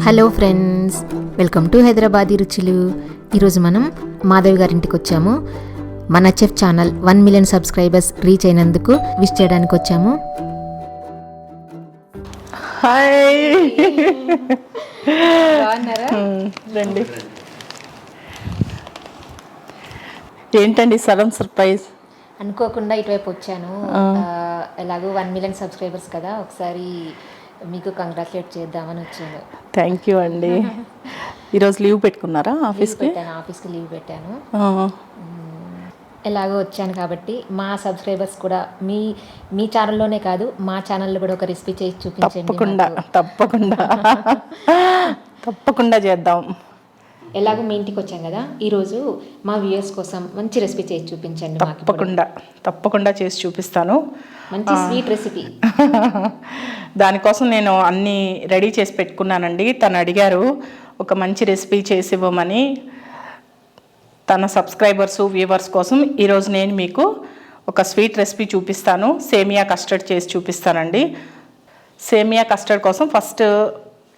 Hello friends, welcome to Hyderabadi రుచులు. ఈరోజు మనం మాధవి గారింటికి వచ్చాము. మన chef channel 1 million subscribers reach అయినందుకు విష్ చేయడానికి వచ్చాము. హాయ్, రండి. ఏంటండి సడన్ సర్ప్రైజ్? అనుకోకుండా ఇటువైపు వచ్చాను. ఎలాగో 1 మిలియన్ సబ్స్క్రైబర్స్ కదా, ఒకసారి మీకు కంగ్రాచులేట్ చేద్దామని వచ్చాను. థ్యాంక్ యూ అండి. ఈరోజు లీవ్ పెట్టుకున్నారా? ఆఫీస్కి లీవ్ పెట్టాను. ఎలాగో వచ్చాను కాబట్టి మా సబ్స్క్రైబర్స్ కూడా మీ ఛానల్లోనే కాదు, మా ఛానల్లో కూడా ఒక రెసిపీ చేసి చూపించండి. తప్పకుండా చేద్దాం. ఎలాగో మీ ఇంటికి వచ్చాం కదా, ఈరోజు మా వ్యూయర్స్ కోసం మంచి రెసిపీ చేసి చూపించండి. తప్పకుండా చేసి చూపిస్తాను. మంచి స్వీట్ రెసిపీ. దానికోసం నేను అన్నీ రెడీ చేసి పెట్టుకున్నానండి. తను అడిగారు ఒక మంచి రెసిపీ చేసి ఇవ్వమని. తన సబ్స్క్రైబర్స్ వ్యూవర్స్ కోసం ఈరోజు నేను మీకు ఒక స్వీట్ రెసిపీ చూపిస్తాను. సేమియా కస్టర్డ్ చేసి చూపిస్తానండి. సేమియా కస్టర్డ్ కోసం ఫస్ట్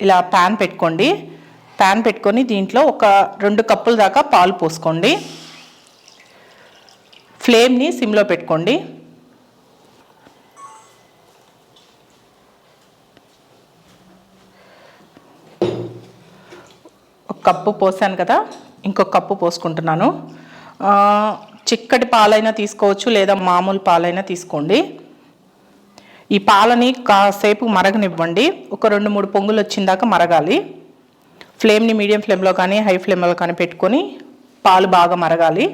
ఇలా ప్యాన్ పెట్టుకోండి. ప్యాన్ పెట్టుకొని దీంట్లో ఒక 2 కప్పుల దాకా పాలు పోసుకోండి. ఫ్లేమ్ని సిమ్లో పెట్టుకోండి. ఒక కప్పు పోసాను కదా, ఇంకొక కప్పు పోసుకుంటున్నాను. చిక్కటి పాలైనా తీసుకోవచ్చు, లేదా మామూలు పాలైనా తీసుకోండి. ఈ పాలని కాసేపు మరగనివ్వండి. ఒక 2-3 పొంగులు వచ్చిందాకా మరగాలి. ఫ్లేమ్ని మీడియం ఫ్లేమ్లో కానీ హై ఫ్లేమ్లో కానీ పెట్టుకొని పాలు బాగా మరగాలి.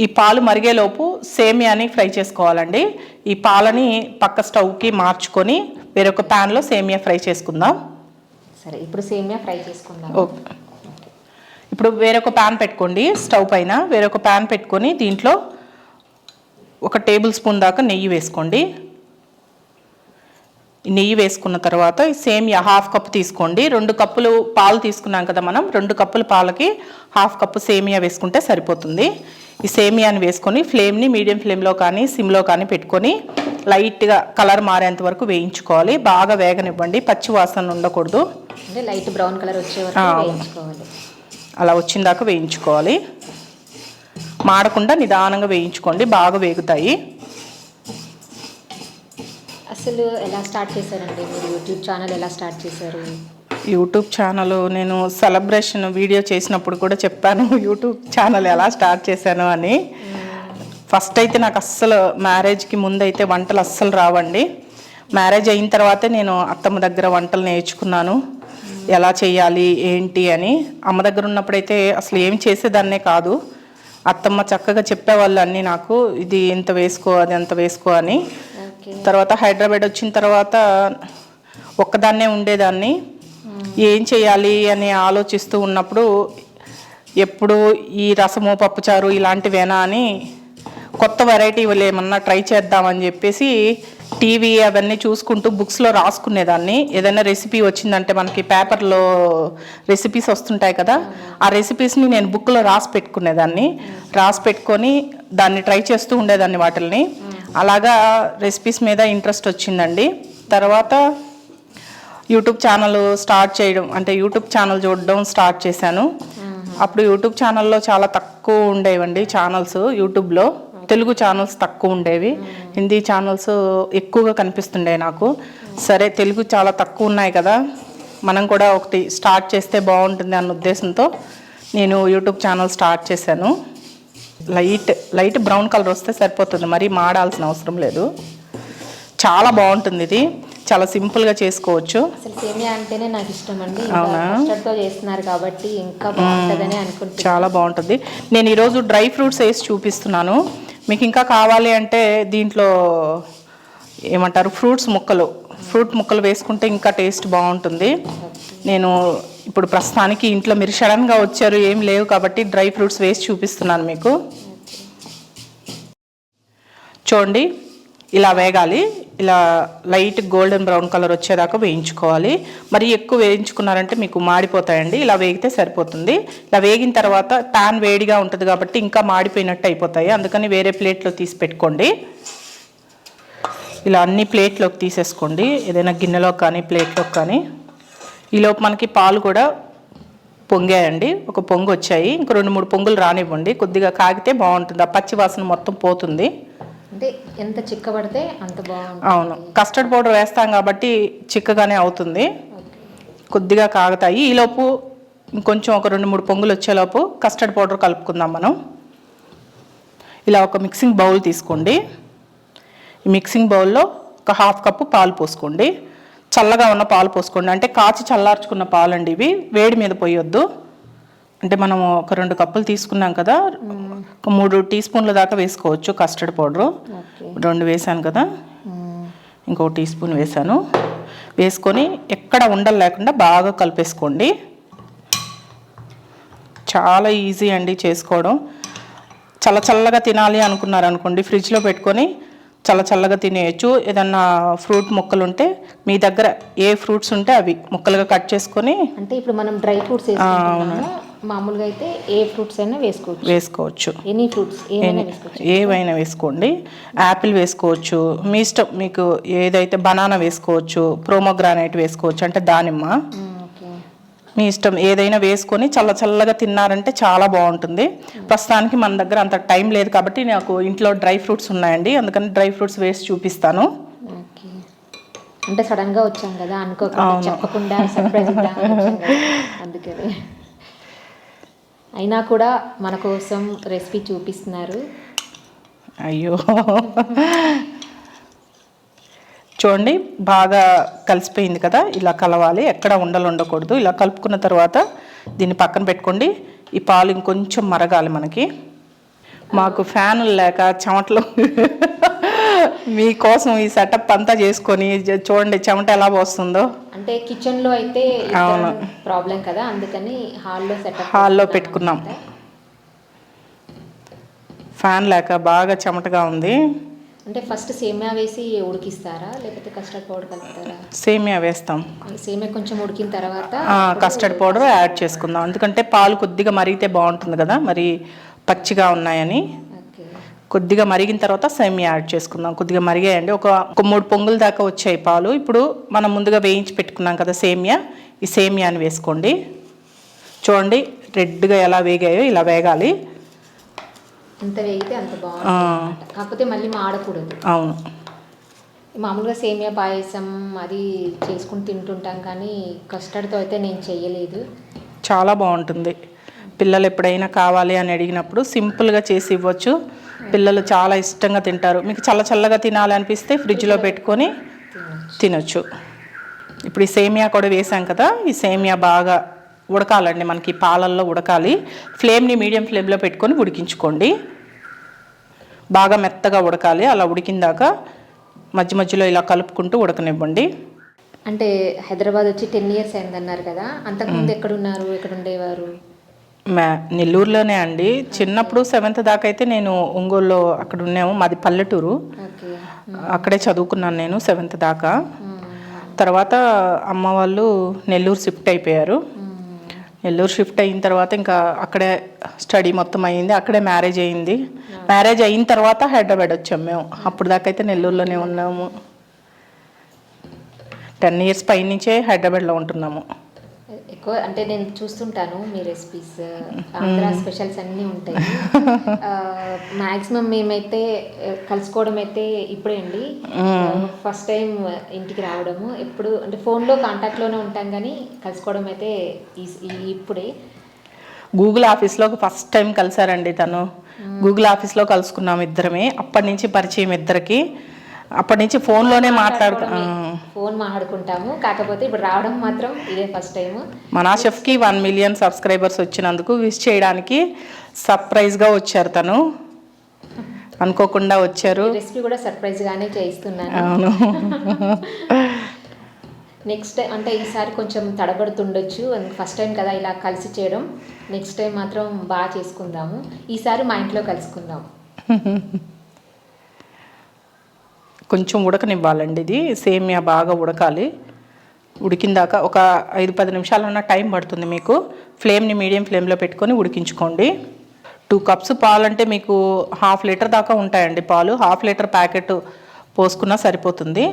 ఈ పాలు మరిగేలోపు సేమియాని ఫ్రై చేసుకోవాలండి. ఈ పాలని పక్క స్టవ్కి మార్చుకొని వేరొక ప్యాన్లో సేమియా ఫ్రై చేసుకుందాం. సరే, ఇప్పుడు సేమియా ఫ్రై చేసుకుందాం. ఓకే, ఇప్పుడు వేరొక ప్యాన్ పెట్టుకోండి. స్టవ్ పైన వేరొక ప్యాన్ పెట్టుకొని దీంట్లో 1 టేబుల్ స్పూన్ దాకా నెయ్యి వేసుకోండి. నెయ్యి వేసుకున్న తర్వాత ఈ సేమియా 1/2 కప్పు తీసుకోండి. 2 కప్పులు పాలు తీసుకున్నాం కదా మనం, 2 కప్పుల పాలకి 1/2 కప్పు సేమియా వేసుకుంటే సరిపోతుంది. ఈ సేమియాని వేసుకొని ఫ్లేమ్ని మీడియం ఫ్లేమ్లో కానీ సిమ్లో కానీ పెట్టుకొని లైట్గా కలర్ మారేంత వరకు వేయించుకోవాలి. బాగా వేగనివ్వండి, పచ్చి వాసన ఉండకూడదు. అంటే లైట్ బ్రౌన్ కలర్ వచ్చే వరకు వేయించుకోవాలి. అలా వచ్చిందాక వేయించుకోవాలి. మాడకుండా నిదానంగా వేయించుకోండి, బాగా వేగుతాయి. అసలు ఎలా స్టార్ట్ చేశారండి మీరు? యూట్యూబ్ ఛానల్ ఎలా స్టార్ట్ చేశారు? యూట్యూబ్ ఛానల్ నేను సెలబ్రేషన్ వీడియో చేసినప్పుడు కూడా చెప్పాను యూట్యూబ్ ఛానల్ ఎలా స్టార్ట్ చేశాను అని. ఫస్ట్ అయితే నాకు అస్సలు మ్యారేజ్కి ముందైతే వంటలు అస్సలు రావండి. మ్యారేజ్ అయిన తర్వాతే నేను అత్తమ్మ దగ్గర వంటలు నేర్చుకున్నాను, ఎలా చేయాలి ఏంటి అని. అమ్మ దగ్గర ఉన్నప్పుడైతే అసలు ఏం చేసేదాన్నే కాదు. అత్తమ్మ చక్కగా చెప్పేవాళ్ళు అన్నీ నాకు, ఇది ఇంత వేసుకో అది ఎంత వేసుకో అని. తర్వాత హైదరాబాద్ వచ్చిన తర్వాత ఒక్కదాన్నే ఉండేదాన్ని. ఏం చేయాలి అని ఆలోచిస్తూ ఉన్నప్పుడు ఎప్పుడు ఈ రసము పప్పుచారు ఇలాంటివేనా అని కొత్త వెరైటీలు ఏమన్నా ట్రై చేద్దామని చెప్పేసి టీవీ అవన్నీ చూసుకుంటూ బుక్స్లో రాసుకునేదాన్ని. ఏదైనా రెసిపీ వచ్చిందంటే మనకి పేపర్లో రెసిపీస్ వస్తుంటాయి కదా, ఆ రెసిపీస్ని నేను బుక్లో రాసి పెట్టుకొని దాన్ని ట్రై చేస్తూ ఉండేదాన్ని వాటిల్ని. అలాగా రెసిపీస్ మీద ఇంట్రెస్ట్ వచ్చిందండి. తర్వాత యూట్యూబ్ ఛానల్ స్టార్ట్ చేయడం, అంటే యూట్యూబ్ ఛానల్ చూడడం స్టార్ట్ చేశాను. అప్పుడు యూట్యూబ్ ఛానల్లో చాలా తక్కువ ఉండేవండి ఛానల్స్. యూట్యూబ్లో తెలుగు ఛానల్స్ తక్కువ ఉండేవి, హిందీ ఛానల్స్ ఎక్కువగా కనిపిస్తుండే నాకు. సరే, తెలుగు చాలా తక్కువ ఉన్నాయి కదా, మనం కూడా ఒకటి స్టార్ట్ చేస్తే బాగుంటుంది అన్న ఉద్దేశంతో నేను యూట్యూబ్ ఛానల్ స్టార్ట్ చేశాను. లైట్ బ్రౌన్ కలర్ వస్తే సరిపోతుంది, మరీ మాడాల్సిన అవసరం లేదు. చాలా బాగుంటుంది, ఇది చాలా సింపుల్గా చేసుకోవచ్చు. అసలు సేమియా అంటేనే నాకు ఇష్టం అండి. కస్టర్డ్తో చేస్తున్నారు కాబట్టి ఇంకా బాగుంటుందని అనుకుంటున్నాను. చాలా బాగుంటుంది. నేను ఈరోజు డ్రై ఫ్రూట్స్ వేసి చూపిస్తున్నాను. మీకు ఇంకా కావాలి అంటే దీంట్లో ఏమంటారు ఫ్రూట్ ముక్కలు వేసుకుంటే ఇంకా టేస్ట్ బాగుంటుంది. నేను ఇప్పుడు ప్రస్తుతానికి ఇంట్లో మీరు సడన్గా వచ్చారు, ఏం లేవు కాబట్టి డ్రై ఫ్రూట్స్ వేసి చూపిస్తున్నాను మీకు. చూడండి, ఇలా వేగాలి. ఇలా లైట్ గోల్డెన్ బ్రౌన్ కలర్ వచ్చేదాకా వేయించుకోవాలి. మరి ఎక్కువ వేయించుకున్నారంటే మీకు మాడిపోతాయండి. ఇలా వేగితే సరిపోతుంది. ఇలా వేగిన తర్వాత ప్యాన్ వేడిగా ఉంటుంది కాబట్టి ఇంకా మాడిపోయినట్టు అయిపోతాయి. అందుకని వేరే ప్లేట్లో తీసి పెట్టుకోండి. ఇలా అన్ని ప్లేట్లోకి తీసేసుకోండి, ఏదైనా గిన్నెలోకి కానీ ప్లేట్లోకి కానీ. ఈలోపు మనకి పాలు కూడా పొంగాయండి, ఒక పొంగు వచ్చాయి. ఇంక 2-3 పొంగులు రానివ్వండి, కొద్దిగా కాగితే బాగుంటుంది, ఆ పచ్చి వాసన మొత్తం పోతుంది. అంటే ఎంత చిక్కబడితే అంత బాగుంటుంది. అవును, కస్టర్డ్ పౌడర్ వేస్తాం కాబట్టి చిక్కగానే అవుతుంది. కొద్దిగా కాగుతాయి. ఈలోపు ఇంకొంచెం ఒక 2-3 పొంగులు వచ్చేలోపు కస్టర్డ్ పౌడర్ కలుపుకుందాం మనం. ఇలా ఒక మిక్సింగ్ బౌల్ తీసుకోండి. ఈ మిక్సింగ్ బౌల్లో ఒక 1/2 కప్పు పాలు పోసుకోండి. చల్లగా ఉన్న పాలు పోసుకోండి, అంటే కాచి చల్లార్చుకున్న పాలు అండి ఇవి, వేడి మీద పోయొద్దు. అంటే మనం ఒక 2 కప్పులు తీసుకున్నాం కదా, ఒక 3 టీ స్పూన్ల దాకా వేసుకోవచ్చు కస్టర్డ్ పౌడరు. 2 వేసాను కదా, ఇంకో టీ స్పూన్ వేసాను. వేసుకొని ఎక్కడ ఉండలు లేకుండా బాగా కలిపేసుకోండి. చాలా ఈజీ అండి చేసుకోవడం. చల్లగా తినాలి అనుకున్నారనుకోండి, ఫ్రిడ్జ్లో పెట్టుకొని చల్లగా తినేయచ్చు. ఏదన్నా ఫ్రూట్ ముక్కలు ఉంటే మీ దగ్గర ఏ ఫ్రూట్స్ ఉంటే అవి ముక్కలుగా కట్ చేసుకొని. అంటే ఇప్పుడు మనం డ్రై ఫ్రూట్స్ మామూలుగా అయితే ఏ ఫ్రూట్స్ అయినా వేసుకోవచ్చు. ఎనీ ఫ్రూట్స్ ఏవైనా వేసుకోండి. యాపిల్ వేసుకోవచ్చు, మీ ఇష్టం, మీకు ఏదైతే బనానా వేసుకోవచ్చు, ప్రోమోగ్రానైట్ వేసుకోవచ్చు, అంటే దానిమ్మ, మీ ఇష్టం ఏదైనా వేసుకొని చల్లగా తిన్నారంటే చాలా బాగుంటుంది. ప్రస్తుతానికి మన దగ్గర అంత టైం లేదు కాబట్టి నాకు ఇంట్లో డ్రై ఫ్రూట్స్ ఉన్నాయండి, అందుకని డ్రై ఫ్రూట్స్ వేసి చూపిస్తాను. అంటే సడన్గా వచ్చాం కదా, చెప్పకుండా సర్ప్రైజ్ అందుకని. అయినా కూడా మన కోసం రెసిపీ చూపిస్తున్నారు. అయ్యో, చూడండి బాగా కలిసిపోయింది కదా, ఇలా కలవాలి, ఎక్కడ ఉండకూడదు. ఇలా కలుపుకున్న తర్వాత దీన్ని పక్కన పెట్టుకోండి. ఈ పాలు ఇంకొంచెం మరగాలి మనకి. మాకు ఫ్యాన్లు లేక చెమటలు మీకోసం ఈ సెటప్ అంతా చేసుకొని చూడండి చెమట ఎలా పోస్తుందో. అంటే కిచెన్లో అయితే ప్రాబ్లం కదా, అందుకని హాల్లో పెట్టుకున్నాం. ఫ్యాన్ లేక బాగా చెమటగా ఉంది. అంటే ఫస్ట్ సేమియా వేసి ఉడికిస్తారా, లేకపోతే కస్టర్డ్ పౌడర్ కలుపుతారా? సేమియా వేస్తాం. సేమియా కొంచెం ఉడికిన తర్వాత కస్టర్డ్ పౌడర్ యాడ్ చేసుకుందాం, ఎందుకంటే పాలు కొద్దిగా మరిగితే బాగుంటుంది కదా, మరి పచ్చిగా ఉన్నాయని. కొద్దిగా మరిగిన తర్వాత సేమియా యాడ్ చేసుకుందాం. కొద్దిగా మరిగాయండి, ఒక 3 పొంగుల దాకా వచ్చాయి పాలు. ఇప్పుడు మనం ముందుగా వేయించి పెట్టుకున్నాం కదా సేమియా, ఈ సేమియాని వేసుకోండి. చూడండి రెడ్గా ఎలా వేగాయో, ఇలా వేగాలి. ఎంత వేగితే అంత బాగుంటుంది, కాకపోతే మళ్ళీ మాడకూడదు. అవును, మామూలుగా సేమియా పాయసం అది చేసుకుని తింటుంటాం, కానీ కస్టర్డ్తో అయితే నేను చెయ్యలేదు. చాలా బాగుంటుంది. పిల్లలు ఎప్పుడైనా కావాలి అని అడిగినప్పుడు సింపుల్గా చేసి ఇవ్వచ్చు. పిల్లలు చాలా ఇష్టంగా తింటారు. మీకు చల్లగా తినాలి అనిపిస్తే ఫ్రిడ్జ్లో పెట్టుకొని తినొచ్చు. ఇప్పుడు ఈ సేమియా కూడా వేసాం కదా, ఈ సేమియా బాగా ఉడకాలండి, మనకి పాలల్లో ఉడకాలి. ఫ్లేమ్ని మీడియం ఫ్లేమ్లో పెట్టుకొని ఉడికించుకోండి. బాగా మెత్తగా ఉడకాలి. అలా ఉడికిందాక మధ్యలో ఇలా కలుపుకుంటూ ఉడకనివ్వండి. అంటే హైదరాబాద్ వచ్చి 10 years అయిందన్నారు కదా, అంతకుముందు ఎక్కడ ఉండేవారు? నెల్లూరులోనే అండి. చిన్నప్పుడు 7th దాకా అయితే నేను ఒంగోలులో అక్కడ ఉన్నాము, మాది పల్లెటూరు. అక్కడే చదువుకున్నాను నేను 7th దాకా. తర్వాత అమ్మ వాళ్ళు నెల్లూరు షిఫ్ట్ అయిపోయారు. నెల్లూరు షిఫ్ట్ అయిన తర్వాత ఇంకా అక్కడే స్టడీ మొత్తం అయ్యింది, అక్కడే మ్యారేజ్ అయ్యింది. మ్యారేజ్ అయిన తర్వాత హైదరాబాద్ వచ్చాము మేము. అప్పుడు దాకా అయితే నెల్లూరులోనే ఉన్నాము. 10 years పైనుంచే హైదరాబాద్లో ఉంటున్నాము. ఎక్కువ అంటే నేను చూస్తుంటాను మీ రెసిపీస్, ఆంధ్ర స్పెషల్స్ అన్నీ ఉంటాయి. మ్యాక్సిమం మేమైతే కలుసుకోవడం అయితే ఇప్పుడే అండి, ఫస్ట్ టైం ఇంటికి రావడము. ఎప్పుడు అంటే ఫోన్లో కాంటాక్ట్లోనే ఉంటాం, కానీ కలుసుకోవడం అయితే ఇప్పుడే. గూగుల్ ఆఫీస్లో ఫస్ట్ టైం కలిసారండి తను. గూగుల్ ఆఫీస్లో కలుసుకున్నాము ఇద్దరమే. అప్పటి నుంచి పరిచయం ఇద్దరికి. అప్పటి నుంచి ఫోన్లోనే ఫోన్ మాట్లాడుకుంటాము, కాకపోతే ఇప్పుడు రావడం మాత్రం ఇదే ఫస్ట్ టైం. మన షెఫ్కి 1 million సబ్స్క్రైబర్స్ వచ్చినందుకు విష్ చేయడానికి సర్ప్రైజ్గా వచ్చారు. తను అనుకోకుండా వచ్చారు. రెసిపీ కూడా సర్ప్రైజ్గానే చేయిస్తున్నాను. అవును. నెక్స్ట్ టైం అంటే ఈసారి కొంచెం తడబడుతుండొచ్చు, ఫస్ట్ టైం కదా ఇలా కలిసి చేయడం. నెక్స్ట్ టైం మాత్రం బాగా చేసుకుందాము. ఈసారి మా ఇంట్లో కలుసుకుందాం. కొంచెం ఉడకనివ్వాలండి, ఇది సేమియా బాగా ఉడకాలి. ఉడికిందాక ఒక 5-10 నిమిషాలన్నా టైం పడుతుంది మీకు. ఫ్లేమ్ని మీడియం ఫ్లేమ్లో పెట్టుకొని ఉడికించుకోండి. 2 cups పాలు అంటే మీకు 1/2 liter దాకా ఉంటాయండి పాలు. 1/2 liter ప్యాకెట్ పోసుకున్నా సరిపోతుంది.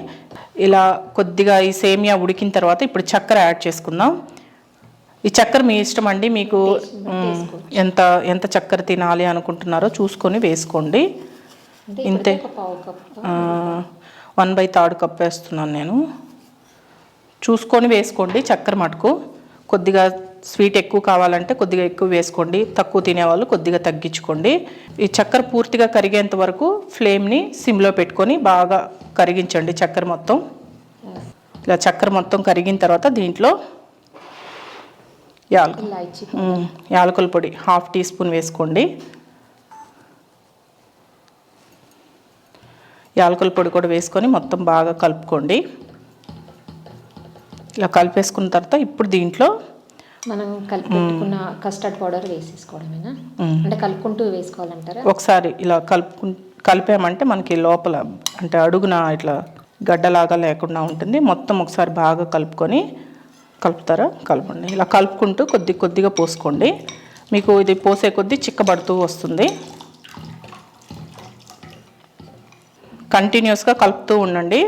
ఇలా కొద్దిగా ఈ సేమియా ఉడికిన తర్వాత ఇప్పుడు చక్కెర యాడ్ చేసుకుందాం. ఈ చక్కెర మీ ఇష్టం అండి, మీకు ఎంత ఎంత చక్కెర తినాలి అనుకుంటున్నారో చూసుకొని వేసుకోండి. ఇంతే 1/3 కప్ వేస్తున్నాను నేను. చూసుకొని వేసుకోండి చక్కెర మటుకు. కొద్దిగా స్వీట్ ఎక్కువ కావాలంటే కొద్దిగా ఎక్కువ వేసుకోండి, తక్కువ తినేవాళ్ళు కొద్దిగా తగ్గించుకోండి. ఈ చక్కెర పూర్తిగా కరిగేంత వరకు ఫ్లేమ్ని సిమ్లో పెట్టుకొని బాగా కరిగించండి చక్కెర మొత్తం. ఇలా చక్కెర మొత్తం కరిగిన తర్వాత దీంట్లో యాలకుల పొడి 1/2 టీ స్పూన్ వేసుకోండి. యాలకుల పొడి కూడా వేసుకొని మొత్తం బాగా కలుపుకోండి. ఇలా కలిపేసుకున్న తర్వాత ఇప్పుడు దీంట్లో మనం కలుపుకున్న కస్టర్డ్ పౌడర్ వేసేసుకోవడమేనా, అంటే కలుపుకుంటూ వేసుకోవాలంటారా? ఒకసారి ఇలా కలిపామంటే మనకి లోపల అంటే అడుగున ఇట్లా గడ్డలాగా లేకుండా ఉంటుంది. మొత్తం ఒకసారి బాగా కలపండి. ఇలా కలుపుకుంటూ కొద్దిగా పోసుకోండి. మీకు ఇది పోసే కొద్దీ చిక్కబడుతూ వస్తుంది. కంటిన్యూస్గా కలుపుతూ ఉండండి.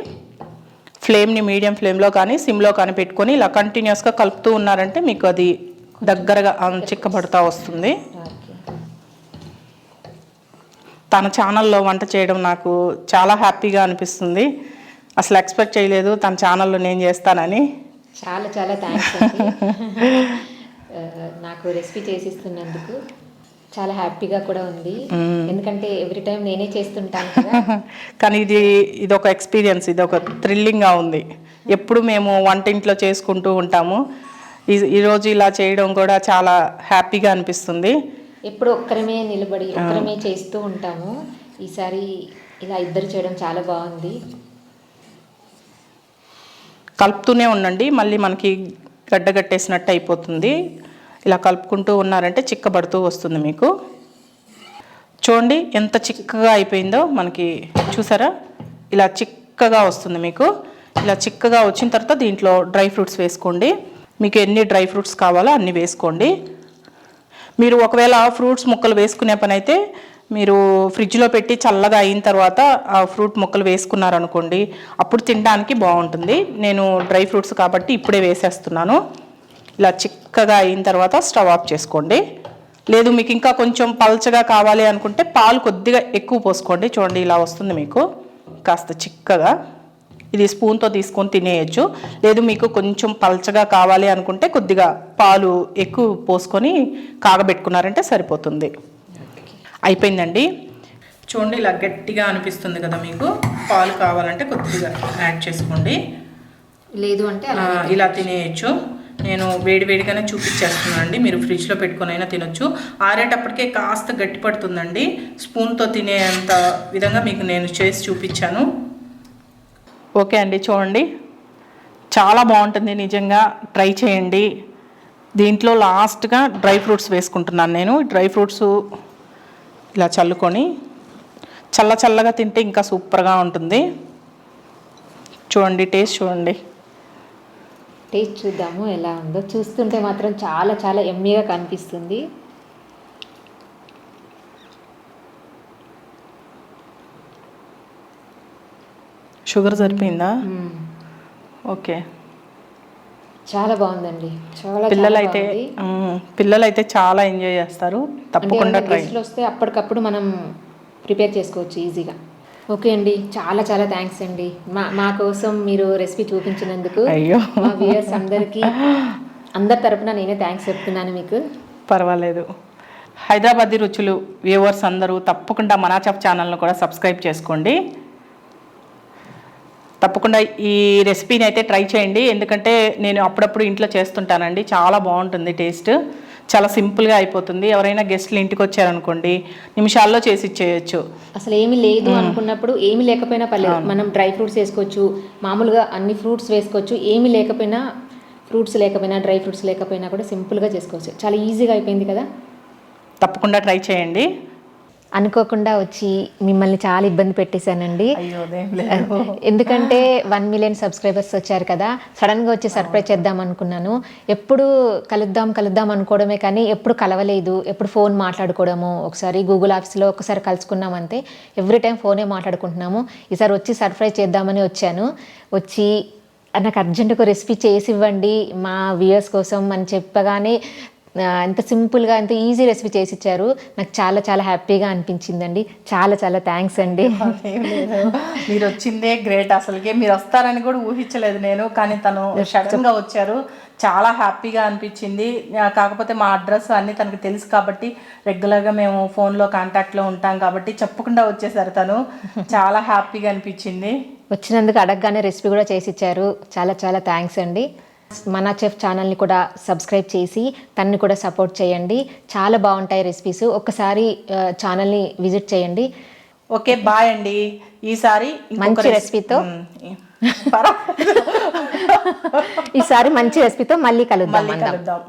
ఫ్లేమ్ని మీడియం ఫ్లేమ్లో కానీ సిమ్లో కానీ పెట్టుకొని ఇలా కంటిన్యూస్గా కలుపుతూ ఉన్నారంటే మీకు అది దగ్గరగా చిక్కబడుతూ వస్తుంది. తన ఛానల్లో వంట చేయడం నాకు చాలా హ్యాపీగా అనిపిస్తుంది. అసలు ఎక్స్పెక్ట్ చేయలేదు తన ఛానల్లో నేను చేస్తానని. చాలా చాలా థ్యాంక్స్ అండి. నాకు రెసిపీ చేసిస్తున్నందుకు చాలా హ్యాపీగా కూడా ఉంది. ఎందుకంటే ఎవ్రీ టైం నేనే చేస్తుంటాను కదా. కానీ ఇది ఒక ఎక్స్పీరియన్స్, ఇది ఒక థ్రిల్లింగ్గా ఉంది. ఎప్పుడు మేము వంటింట్లో చేసుకుంటూ ఉంటాము. ఈరోజు ఇలా చేయడం కూడా చాలా హ్యాపీగా అనిపిస్తుంది. ఎప్పుడు ఒక్కరమే నిలబడి ఒక్కరమే చేస్తూ ఉంటాము. ఈసారి ఇలా ఇద్దరు చేయడం చాలా బాగుంది. కలుపుతూనే ఉండండి, మళ్ళీ మనకి గడ్డగట్టేసినట్టు అయిపోతుంది. ఇలా కలుపుకుంటూ ఉన్నారంటే చిక్కబడుతూ వస్తుంది. మీకు చూడండి ఎంత చిక్కగా అయిపోయిందో మనకి, చూసారా? ఇలా చిక్కగా వస్తుంది మీకు. ఇలా చిక్కగా వచ్చిన తర్వాత దీంట్లో డ్రై ఫ్రూట్స్ వేసుకోండి. మీకు ఎన్ని డ్రై ఫ్రూట్స్ కావాలో అన్ని వేసుకోండి. మీరు ఒకవేళ ఫ్రూట్స్ ముక్కలు వేసుకునే పని అయితే మీరు ఫ్రిడ్జ్లో పెట్టి చల్లగా అయిన తర్వాత ఆ ఫ్రూట్ ముక్కలు వేసుకున్నారనుకోండి, అప్పుడు తినడానికి బాగుంటుంది. నేను డ్రై ఫ్రూట్స్ కాబట్టి ఇప్పుడే వేసేస్తున్నాను. ఇలా చిక్కగా అయిన తర్వాత స్టవ్ ఆఫ్ చేసుకోండి. లేదు మీకు ఇంకా కొంచెం పల్చగా కావాలి అనుకుంటే పాలు కొద్దిగా ఎక్కువ పోసుకోండి. చూడండి ఇలా వస్తుంది మీకు కాస్త చిక్కగా. ఇది స్పూన్తో తీసుకొని తినేయచ్చు. లేదు మీకు కొంచెం పల్చగా కావాలి అనుకుంటే కొద్దిగా పాలు ఎక్కువ పోసుకొని కాగబెట్టుకున్నారంటే సరిపోతుంది. అయిపోయిందండి. చూడండి ఇలా గట్టిగా అనిపిస్తుంది కదా మీకు. పాలు కావాలంటే కొద్దిగా యాడ్ చేసుకోండి, లేదు అంటే ఇలా తినేయచ్చు. నేను వేడిగానే చూపించేస్తున్నానండి, మీరు ఫ్రిడ్జ్లో పెట్టుకొని అయినా తినొచ్చు. ఆరేటప్పటికే కాస్త గట్టి పడుతుందండి. స్పూన్తో తినేంత విధంగా మీకు నేను చేసి చూపించాను. ఓకే అండి, చూడండి చాలా బాగుంటుంది, నిజంగా ట్రై చేయండి. దీంట్లో లాస్ట్గా డ్రై ఫ్రూట్స్ వేసుకుంటున్నాను నేను. డ్రై ఫ్రూట్స్ ఇలా చల్లుకొని చల్లగా తింటే ఇంకా సూపర్గా ఉంటుంది. చూడండి టేస్ట్ చూడండి. టేస్ట్ చూద్దాము ఎలా ఉందో. చూస్తుంటే మాత్రం చాలా చాలా ఎమ్మీగా కనిపిస్తుంది. షుగర్ సరిపోయిందా? ఓకే, చాలా బాగుందండి. చాలా పిల్లలైతే చాలా ఎంజాయ్ చేస్తారు. తప్పకుండా ట్రై వస్తే అప్పటికప్పుడు మనం ప్రిపేర్ చేసుకోవచ్చు ఈజీగా. ఓకే అండి, చాలా చాలా థ్యాంక్స్ అండి మా కోసం మీరు రెసిపీ చూపించినందుకు. అయ్యో, మా వ్యూయర్స్ అందరి తరపున నేనే థ్యాంక్స్ చెప్తున్నాను మీకు. పర్వాలేదు. హైదరాబాదీ రుచులు వ్యూవర్స్ అందరూ తప్పకుండా మన చెఫ్ ఛానల్ను కూడా సబ్స్క్రైబ్ చేసుకోండి. తప్పకుండా ఈ రెసిపీని అయితే ట్రై చేయండి. ఎందుకంటే నేను అప్పుడప్పుడు ఇంట్లో చేస్తుంటానండి. చాలా బాగుంటుంది టేస్ట్. చాలా సింపుల్గా అయిపోతుంది. ఎవరైనా గెస్ట్లు ఇంటికి వచ్చారనుకోండి, నిమిషాల్లో చేసి ఇచ్చేయచ్చు. అసలు ఏమీ లేదు అనుకున్నప్పుడు, ఏమీ లేకపోయినా పర్లేదు, మనం డ్రై ఫ్రూట్స్ వేసుకోవచ్చు, మామూలుగా అన్ని ఫ్రూట్స్ వేసుకోవచ్చు. ఏమీ లేకపోయినా, ఫ్రూట్స్ లేకపోయినా, డ్రై ఫ్రూట్స్ లేకపోయినా కూడా సింపుల్గా చేసుకోవచ్చు. చాలా ఈజీగా అయిపోయింది కదా. తప్పకుండా ట్రై చేయండి. అనుకోకుండా వచ్చి మిమ్మల్ని చాలా ఇబ్బంది పెట్టేశానండి. అయ్యో అదేం లేదు. ఎందుకంటే 1 మిలియన్ సబ్స్క్రైబర్స్ వచ్చారు కదా, సడన్గా వచ్చి సర్ప్రైజ్ చేద్దాం అనుకున్నాను. ఎప్పుడు కలుద్దాం అనుకోవడమే కానీ ఎప్పుడు కలవలేదు. ఎప్పుడు ఫోన్ మాట్లాడుకోవడము, ఒకసారి గూగుల్ ఆఫీస్లో ఒకసారి కలుసుకున్నాం అంతే. ఎవ్రీ టైం ఫోనే మాట్లాడుకుంటున్నాము. ఈసారి వచ్చి సర్ప్రైజ్ చేద్దామని వచ్చాను. వచ్చి నాకు అర్జెంటుగా రెసిపీ చేసి ఇవ్వండి మా వ్యూయర్స్ కోసం అని చెప్పగానే ఎంత సింపుల్గా ఎంత ఈజీ రెసిపీ చేసి ఇచ్చారు. నాకు చాలా చాలా హ్యాపీగా అనిపించిందండి. చాలా చాలా థ్యాంక్స్ అండి. మీరు వచ్చిందే గ్రేట్. అసలుకే మీరు వస్తారని కూడా ఊహించలేదు నేను, కానీ తను సడన్గా వచ్చారు. చాలా హ్యాపీగా అనిపించింది. కాకపోతే మా అడ్రస్ అన్నీ తనకు తెలుసు కాబట్టి రెగ్యులర్గా మేము ఫోన్లో కాంటాక్ట్లో ఉంటాం కాబట్టి చెప్పకుండా వచ్చేసారు తను. చాలా హ్యాపీగా అనిపించింది. వచ్చినందుకు అడగగానే రెసిపీ కూడా చేసి ఇచ్చారు. చాలా చాలా థ్యాంక్స్ అండి. మన చెఫ్ ఛానల్ని కూడా సబ్స్క్రైబ్ చేసి తనని కూడా సపోర్ట్ చేయండి. చాలా బాగుంటాయి రెసిపీస్. ఒక్కసారి ఛానల్ని విజిట్ చేయండి. ఓకే బాయ్ అండి. ఈసారి మంచి రెసిపీతో ఈసారి మంచి రెసిపీతో మళ్ళీ కలుద్దాం.